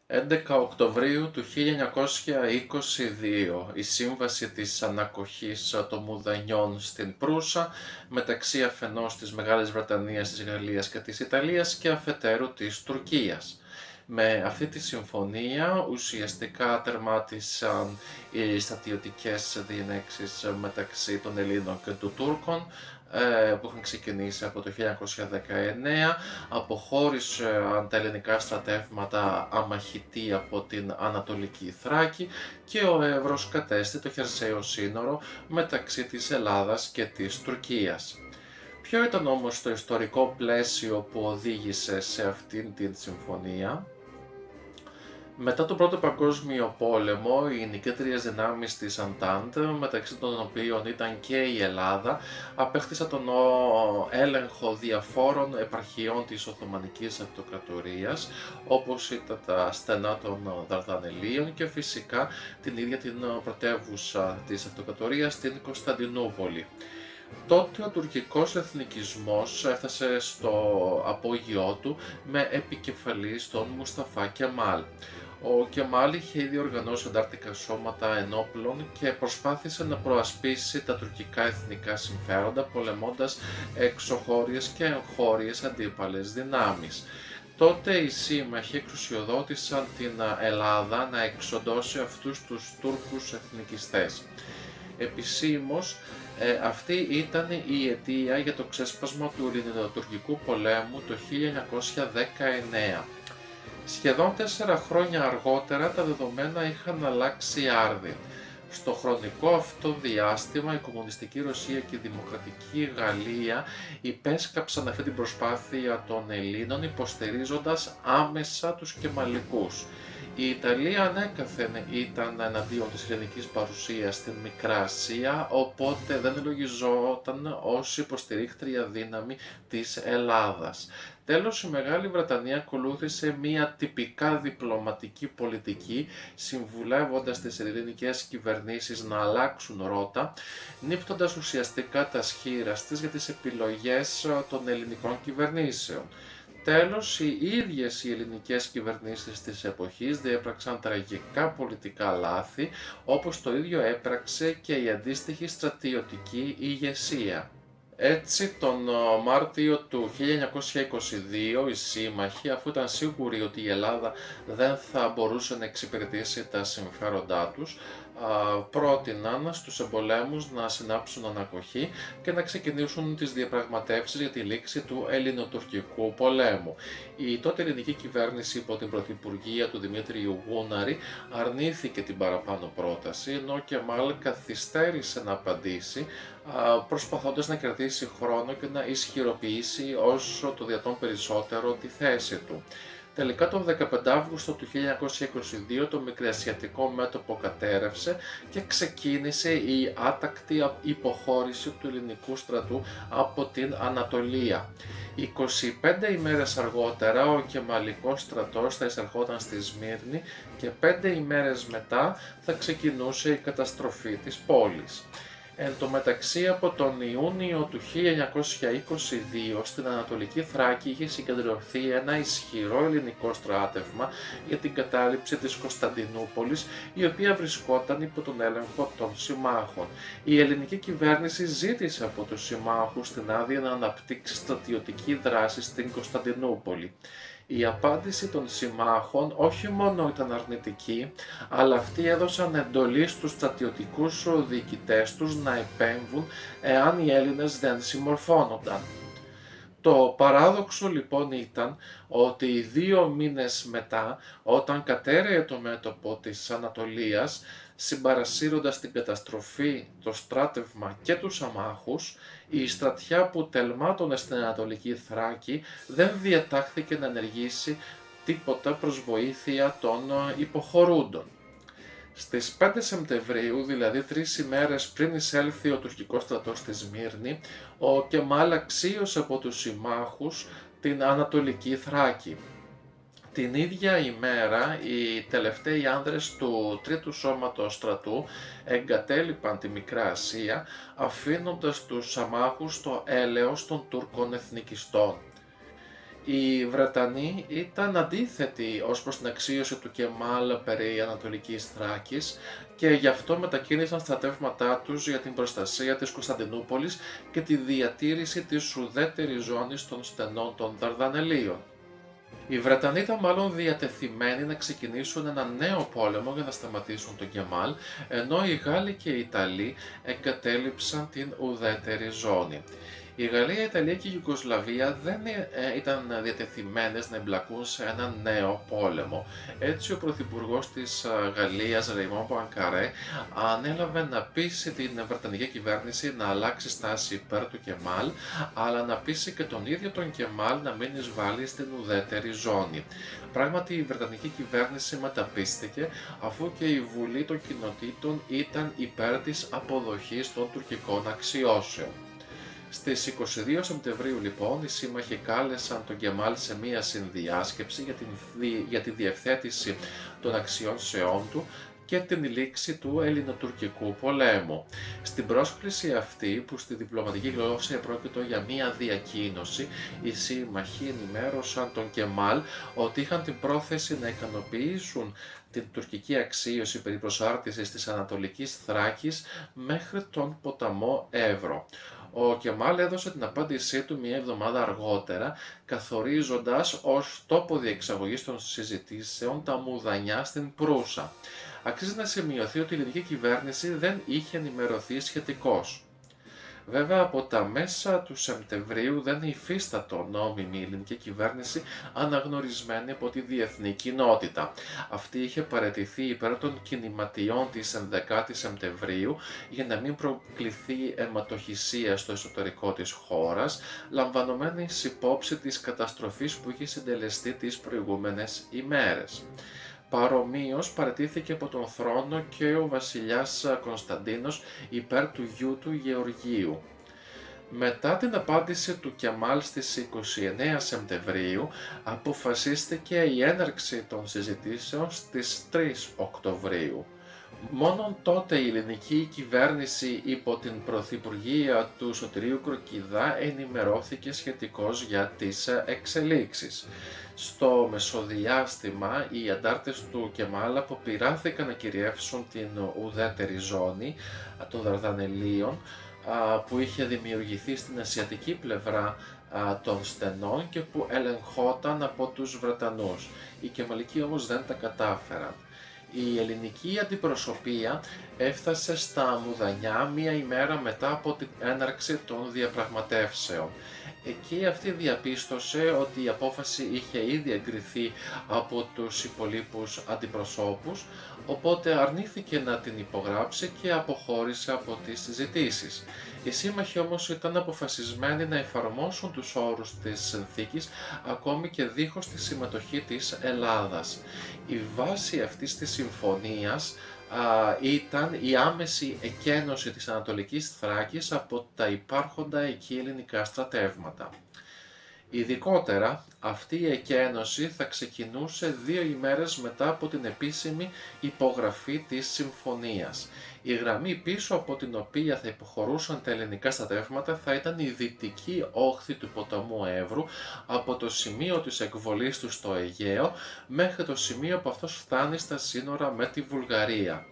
11 Οκτωβρίου του 1922 η σύμβαση της ανακοχής των Μουδανιών στην Προύσα μεταξύ αφενός της Μεγάλης Βρετανίας, της Γαλλίας και της Ιταλίας και αφετέρου της Τουρκίας. Με αυτή τη συμφωνία ουσιαστικά τερμάτισαν οι στρατιωτικές διενέξεις μεταξύ των Ελλήνων και των Τούρκων που είχαν ξεκινήσει από το 1919, αποχώρησαν τα ελληνικά στρατεύματα αμαχητή από την Ανατολική Θράκη και ο Εύρος κατέστη το χερσαίο σύνορο μεταξύ της Ελλάδας και της Τουρκίας. Ποιο ήταν όμως το ιστορικό πλαίσιο που οδήγησε σε αυτήν την συμφωνία? Μετά τον Πρώτο Παγκόσμιο Πόλεμο, οι νικήτριες δυνάμεις της Αντάντ, μεταξύ των οποίων ήταν και η Ελλάδα, απέκτησαν τον έλεγχο διαφόρων επαρχιών της Οθωμανικής Αυτοκρατορίας, όπως ήταν τα στενά των Δαρδανελίων και φυσικά την ίδια την πρωτεύουσα της Αυτοκρατορίας, την Κωνσταντινούπολη. Τότε ο τουρκικός εθνικισμός έφτασε στο απόγειό του με επικεφαλής τον Μουσταφά Κεμάλ. Ο Κεμάλ είχε ήδη οργανώσει αντάρτικα σώματα ενόπλων και προσπάθησε να προασπίσει τα τουρκικά εθνικά συμφέροντα πολεμώντας εξωχώριες και εγχώριες αντίπαλες δυνάμεις. Τότε οι σύμμαχοι εξουσιοδότησαν την Ελλάδα να εξοντώσει αυτούς τους Τούρκους εθνικιστές. Επισήμως, αυτή ήταν η αιτία για το ξέσπασμα του Ελληνοτουρκικού πολέμου το 1919. Σχεδόν 4 χρόνια αργότερα τα δεδομένα είχαν αλλάξει άρδιν. Στο χρονικό αυτό διάστημα η κομμουνιστική Ρωσία και η δημοκρατική Γαλλία υπέσκαψαν αυτή την προσπάθεια των Ελλήνων υποστηρίζοντας άμεσα τους Κεμαλικούς. Η Ιταλία ανέκαθεν ήταν εναντίον της ελληνικής παρουσίας στην Μικρά Ασία, οπότε δεν λογιζόταν ως υποστηρίκτρια δύναμη της Ελλάδας. Τέλος, η Μεγάλη Βρετανία ακολούθησε μια τυπικά διπλωματική πολιτική, συμβουλεύοντας τις ελληνικές κυβερνήσεις να αλλάξουν ρότα, νύπτοντας ουσιαστικά τα σχήρας της για τις επιλογές των ελληνικών κυβερνήσεων. Τέλος, οι ίδιες οι ελληνικές κυβερνήσεις της εποχής διέπραξαν τραγικά πολιτικά λάθη, όπως το ίδιο έπραξε και η αντίστοιχη στρατιωτική ηγεσία. Έτσι, τον Μάρτιο του 1922 οι σύμμαχοι, αφού ήταν σίγουροι ότι η Ελλάδα δεν θα μπορούσε να εξυπηρετήσει τα συμφέροντά τους, πρότειναν στους εμπολέμους να συνάψουν ανακοχή και να ξεκινήσουν τις διαπραγματεύσεις για τη λήξη του Ελληνοτουρκικού πολέμου. Η τότε ελληνική κυβέρνηση υπό την πρωθυπουργία του Δημήτριου Γούναρη αρνήθηκε την παραπάνω πρόταση, ενώ και Κεμάλ καθυστέρησε να απαντήσει, προσπαθώντας να κρατήσει χρόνο και να ισχυροποιήσει όσο το δυνατόν περισσότερο τη θέση του. Τελικά τον 15 Αύγουστο του 1922 το Μικρασιατικό μέτωπο κατέρευσε και ξεκίνησε η άτακτη υποχώρηση του ελληνικού στρατού από την Ανατολία. 25 ημέρες αργότερα ο Κεμαλικός στρατός θα εισερχόταν στη Σμύρνη και 5 ημέρες μετά θα ξεκινούσε η καταστροφή της πόλης. Εν τω μεταξύ, από τον Ιούνιο του 1922 στην Ανατολική Θράκη είχε συγκεντρωθεί ένα ισχυρό ελληνικό στράτευμα για την κατάληψη της Κωνσταντινούπολης, η οποία βρισκόταν υπό τον έλεγχο των συμμάχων. Η ελληνική κυβέρνηση ζήτησε από τους συμμάχους την άδεια να αναπτύξει στρατιωτική δράση στην Κωνσταντινούπολη. Η απάντηση των συμμάχων όχι μόνο ήταν αρνητική, αλλά αυτοί έδωσαν εντολή στους στρατιωτικούς διοικητές τους να επέμβουν εάν οι Έλληνες δεν συμμορφώνονταν. Το παράδοξο λοιπόν ήταν ότι 2 μήνες μετά, όταν κατέρεε το μέτωπο της Ανατολίας, συμπαρασύροντας την καταστροφή, το στράτευμα και τους αμάχους, η στρατιά που τελμάτωνε στην Ανατολική Θράκη δεν διατάχθηκε να ενεργήσει τίποτα προς βοήθεια των υποχωρούντων. Στις 5 Σεπτεμβρίου, δηλαδή 3 ημέρες πριν εισέλθει ο τουρκικός στρατός στη Σμύρνη, ο Κεμάλ αξίωσε από τους συμμάχους την Ανατολική Θράκη. Την ίδια ημέρα οι τελευταίοι άνδρες του τρίτου σώματος στρατού εγκατέλειπαν τη Μικρά Ασία, αφήνοντας τους αμάχους στο έλεος των Τούρκων εθνικιστών. Οι Βρετανοί ήταν αντίθετοι ως προς την αξίωση του Κεμάλ περί Ανατολικής Θράκης και γι' αυτό μετακίνησαν στρατεύματά τους για την προστασία της Κωνσταντινούπολης και τη διατήρηση της ουδέτερης ζώνης των στενών των Δαρδανελίων. Οι Βρετανοί ήταν μάλλον διατεθειμένοι να ξεκινήσουν ένα νέο πόλεμο για να σταματήσουν τον Κεμάλ, ενώ οι Γάλλοι και οι Ιταλοί εγκατέλειψαν την ουδέτερη ζώνη. Η Γαλλία, η Ιταλία και η Ιουγκοσλαβία δεν ήταν διατεθειμένες να εμπλακούν σε ένα νέο πόλεμο. Έτσι ο πρωθυπουργός της Γαλλίας, Ρεϊμόν Πουανκαρέ, ανέλαβε να πείσει την Βρετανική κυβέρνηση να αλλάξει στάση υπέρ του Κεμάλ, αλλά να πείσει και τον ίδιο τον Κεμάλ να μην εισβάλλει στην ουδέτερη ζώνη. Πράγματι η Βρετανική κυβέρνηση μεταπίστηκε, αφού και η Βουλή των Κοινοτήτων ήταν υπέρ της αποδοχής των τουρκικών αξιώσεων. Στις 22 Σεπτεμβρίου λοιπόν οι σύμμαχοι κάλεσαν τον Κεμάλ σε μία συνδιάσκεψη για τη διευθέτηση των αξιώσεών του και την λήξη του Ελληνοτουρκικού πολέμου. Στην πρόσκληση αυτή, που στη διπλωματική γλώσσα πρόκειτο για μία διακοίνωση, οι σύμμαχοι ενημέρωσαν τον Κεμάλ ότι είχαν την πρόθεση να ικανοποιήσουν την τουρκική αξίωση περί προσάρτησης της Ανατολικής Θράκης μέχρι τον ποταμό Εύρο. Ο Κεμάλ έδωσε την απάντησή του μία εβδομάδα αργότερα, καθορίζοντας ως τόπο διεξαγωγής των συζητήσεων τα Μουδανιά στην Προύσα. Αξίζει να σημειωθεί ότι η ελληνική κυβέρνηση δεν είχε ενημερωθεί σχετικώς. Βέβαια, από τα μέσα του Σεπτεμβρίου δεν υφίστατο νόμιμη η ελληνική κυβέρνηση αναγνωρισμένη από τη διεθνή κοινότητα. Αυτή είχε παραιτηθεί υπέρ των κινηματιών της 11ης Σεπτεμβρίου για να μην προκληθεί αιματοχυσία στο εσωτερικό της χώρας, λαμβανομένης υπόψη της καταστροφής που είχε συντελεστεί τις προηγούμενες ημέρες. Παρομοίως παραιτήθηκε από τον θρόνο και ο βασιλιάς Κωνσταντίνος υπέρ του γιού του Γεωργίου. Μετά την απάντηση του Κεμάλ στις 29 Σεπτεμβρίου αποφασίστηκε η έναρξη των συζητήσεων στις 3 Οκτωβρίου. Μόνον τότε η ελληνική κυβέρνηση υπό την πρωθυπουργία του Σωτηρίου Κροκίδα ενημερώθηκε σχετικώς για τις εξελίξεις. Στο μεσοδιάστημα οι αντάρτες του Κεμάλ αποπειράθηκαν να κυριεύσουν την ουδέτερη ζώνη των Δαρδανελίων που είχε δημιουργηθεί στην ασιατική πλευρά των στενών και που ελεγχόταν από τους Βρετανούς. Οι Κεμαλικοί όμως δεν τα κατάφεραν. Η ελληνική αντιπροσωπεία έφτασε στα Μουδανιά μία ημέρα μετά από την έναρξη των διαπραγματεύσεων. Εκεί αυτή διαπίστωσε ότι η απόφαση είχε ήδη εγκριθεί από τους υπολείπους αντιπροσώπους, οπότε αρνήθηκε να την υπογράψει και αποχώρησε από τις συζητήσεις. Οι σύμμαχοι όμως ήταν αποφασισμένοι να εφαρμόσουν τους όρους της συνθήκης ακόμη και δίχως τη συμμετοχή της Ελλάδας. Η βάση αυτής της συμφωνίας ήταν η άμεση εκένωση της Ανατολικής Θράκης από τα υπάρχοντα εκεί ελληνικά στρατεύματα. Ειδικότερα, αυτή η εκένωση θα ξεκινούσε 2 ημέρες μετά από την επίσημη υπογραφή της συμφωνίας. Η γραμμή πίσω από την οποία θα υποχωρούσαν τα ελληνικά στρατεύματα θα ήταν η δυτική όχθη του ποταμού Εύρου, από το σημείο της εκβολής του στο Αιγαίο μέχρι το σημείο που αυτός φτάνει στα σύνορα με τη Βουλγαρία.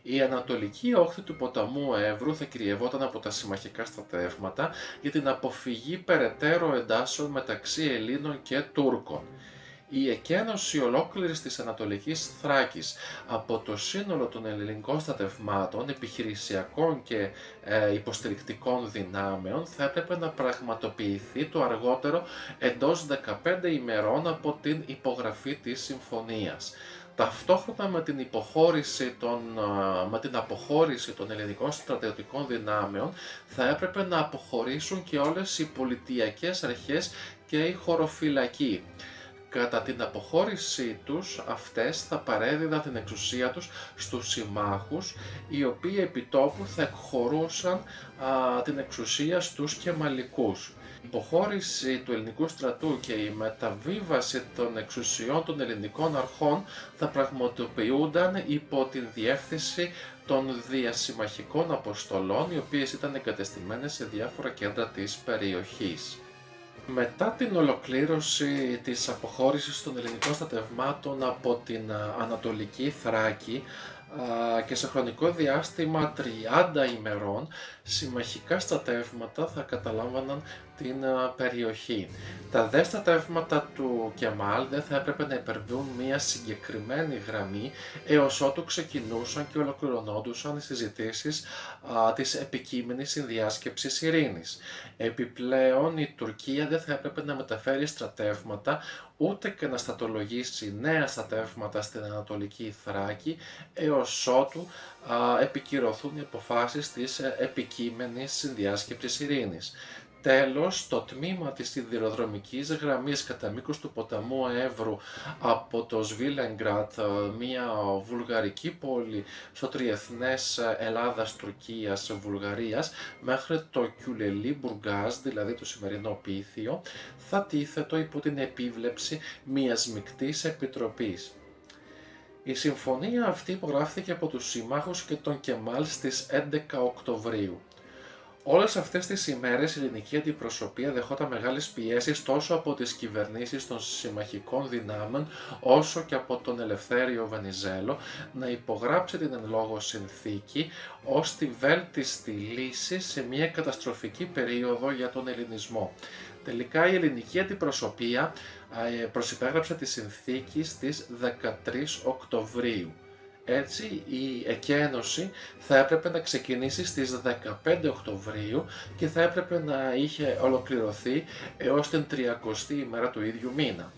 Η ανατολική όχθη του ποταμού Εύρου θα κυριευόταν από τα συμμαχικά στρατεύματα για την αποφυγή περαιτέρω εντάσεων μεταξύ Ελλήνων και Τούρκων. Η εκένωση ολόκληρης της Ανατολικής Θράκης από το σύνολο των ελληνικών στρατευμάτων, επιχειρησιακών και υποστηρικτικών δυνάμεων θα έπρεπε να πραγματοποιηθεί το αργότερο εντός 15 ημερών από την υπογραφή της συμφωνίας. Ταυτόχρονα με την αποχώρηση των ελληνικών στρατιωτικών δυνάμεων θα έπρεπε να αποχωρήσουν και όλες οι πολιτιακές αρχές και οι χωροφυλακοί. Κατά την αποχώρησή τους, αυτές θα παρέδιδαν την εξουσία τους στους συμμάχους, οι οποίοι επιτόπου θα εκχωρούσαν την εξουσία στους Κεμαλικούς. Η υποχώρηση του ελληνικού στρατού και η μεταβίβαση των εξουσιών των ελληνικών αρχών θα πραγματοποιούνταν υπό την διεύθυνση των διασυμμαχικών αποστολών, οι οποίες ήταν εγκατεστημένες σε διάφορα κέντρα της περιοχής. Μετά την ολοκλήρωση της αποχώρησης των ελληνικών στρατευμάτων από την Ανατολική Θράκη και σε χρονικό διάστημα 30 ημερών, συμμαχικά στρατεύματα θα καταλάμβαναν την περιοχή. Τα δε στρατεύματα του Κεμάλ δεν θα έπρεπε να υπερβούν μια συγκεκριμένη γραμμή έως ότου ξεκινούσαν και ολοκληρωνόντουσαν οι συζητήσεις της επικείμενης συνδιάσκεψης ειρήνης. Επιπλέον, η Τουρκία δεν θα έπρεπε να μεταφέρει στρατεύματα ούτε και να στρατολογήσει νέα στρατεύματα στην Ανατολική Θράκη έως ότου επικυρωθούν οι αποφάσεις της επικείμενης συνδιάσκεψης ειρήνης. Τέλος, το τμήμα της σιδηροδρομικής γραμμής κατά μήκος του ποταμού Εύρου από το Σβίλεγκρατ, μια βουλγαρική πόλη στο τριεθνές Ελλάδας-Τουρκίας-Βουλγαρίας, μέχρι το Κιουλελί Μπουργκάζ, δηλαδή το σημερινό Πίθιο, θα τίθετο υπό την επίβλεψη μιας μεικτής επιτροπής. Η συμφωνία αυτή υπογράφηκε από τους συμμάχους και τον Κεμάλ στις 11 Οκτωβρίου. Όλες αυτές τις ημέρες η ελληνική αντιπροσωπεία δεχόταν μεγάλες πιέσεις τόσο από τις κυβερνήσεις των συμμαχικών δυνάμεων όσο και από τον Ελευθέριο Βενιζέλο να υπογράψει την εν λόγω συνθήκη ως τη βέλτιστη λύση σε μια καταστροφική περίοδο για τον ελληνισμό. Τελικά η ελληνική αντιπροσωπεία προσυπέγραψε τη συνθήκη στις 13 Οκτωβρίου. Έτσι, η εκένωση θα έπρεπε να ξεκινήσει στις 15 Οκτωβρίου και θα έπρεπε να είχε ολοκληρωθεί έως την 30η ημέρα του ίδιου μήνα.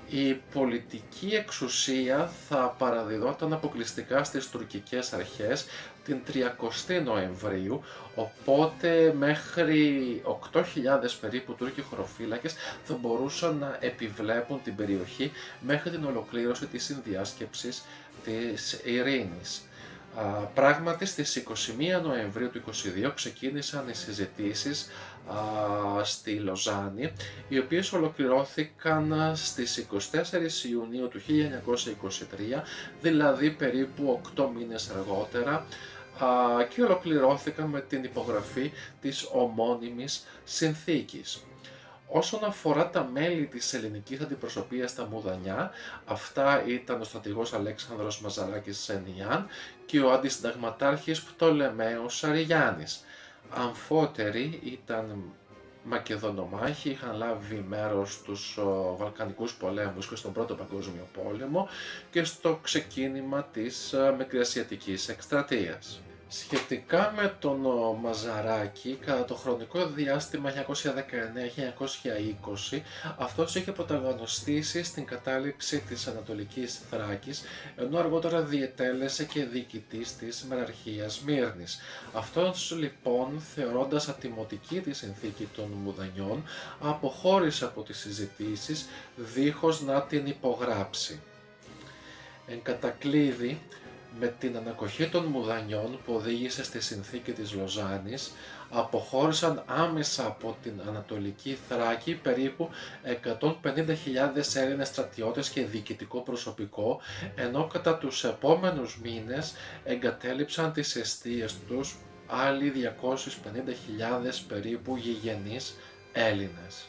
Η πολιτική εξουσία θα παραδιδόταν αποκλειστικά στις τουρκικές αρχές την 30η Νοεμβρίου, οπότε μέχρι 8.000 περίπου Τούρκοι χωροφύλακες θα μπορούσαν να επιβλέπουν την περιοχή μέχρι την ολοκλήρωση της συνδιάσκεψης της ειρήνης. Πράγματι στις 21 Νοεμβρίου του 2022 ξεκίνησαν οι συζητήσεις στη Λοζάνη, οι οποίες ολοκληρώθηκαν στις 24 Ιουνίου του 1923, δηλαδή περίπου 8 μήνες αργότερα, και ολοκληρώθηκαν με την υπογραφή της ομώνυμης συνθήκης. Όσον αφορά τα μέλη της ελληνικής αντιπροσωπείας στα Μουδανιά, αυτά ήταν ο στρατηγός Αλέξανδρος Μαζαράκης Σενιάν και ο αντισυνταγματάρχης Πτολεμαίος Σαριγιάννης. Αμφότεροι ήταν Μακεδονομάχοι, είχαν λάβει μέρος στους Βαλκανικούς πολέμους και στον Πρώτο Παγκόσμιο Πόλεμο και στο ξεκίνημα της Μικρασιατικής εκστρατείας. Σχετικά με τον Μαζαράκη, κατά το χρονικό διάστημα 1919-1920, αυτός είχε πρωταγωνιστήσει στην κατάληψη της Ανατολικής Θράκης, ενώ αργότερα διετέλεσε και διοικητής της Μεραρχίας Μύρνης. Αυτός λοιπόν, θεωρώντας ατιμωτική τη συνθήκη των Μουδανιών, αποχώρησε από τις συζητήσεις δίχως να την υπογράψει. Εν κατακλείδη, με την ανακοχή των Μουδανιών που οδήγησε στη συνθήκη της Λοζάνης, αποχώρησαν άμεσα από την Ανατολική Θράκη περίπου 150.000 Έλληνες στρατιώτες και διοικητικό προσωπικό, ενώ κατά τους επόμενους μήνες εγκατέλειψαν τις εστίες τους άλλοι 250.000 περίπου γηγενείς Έλληνες.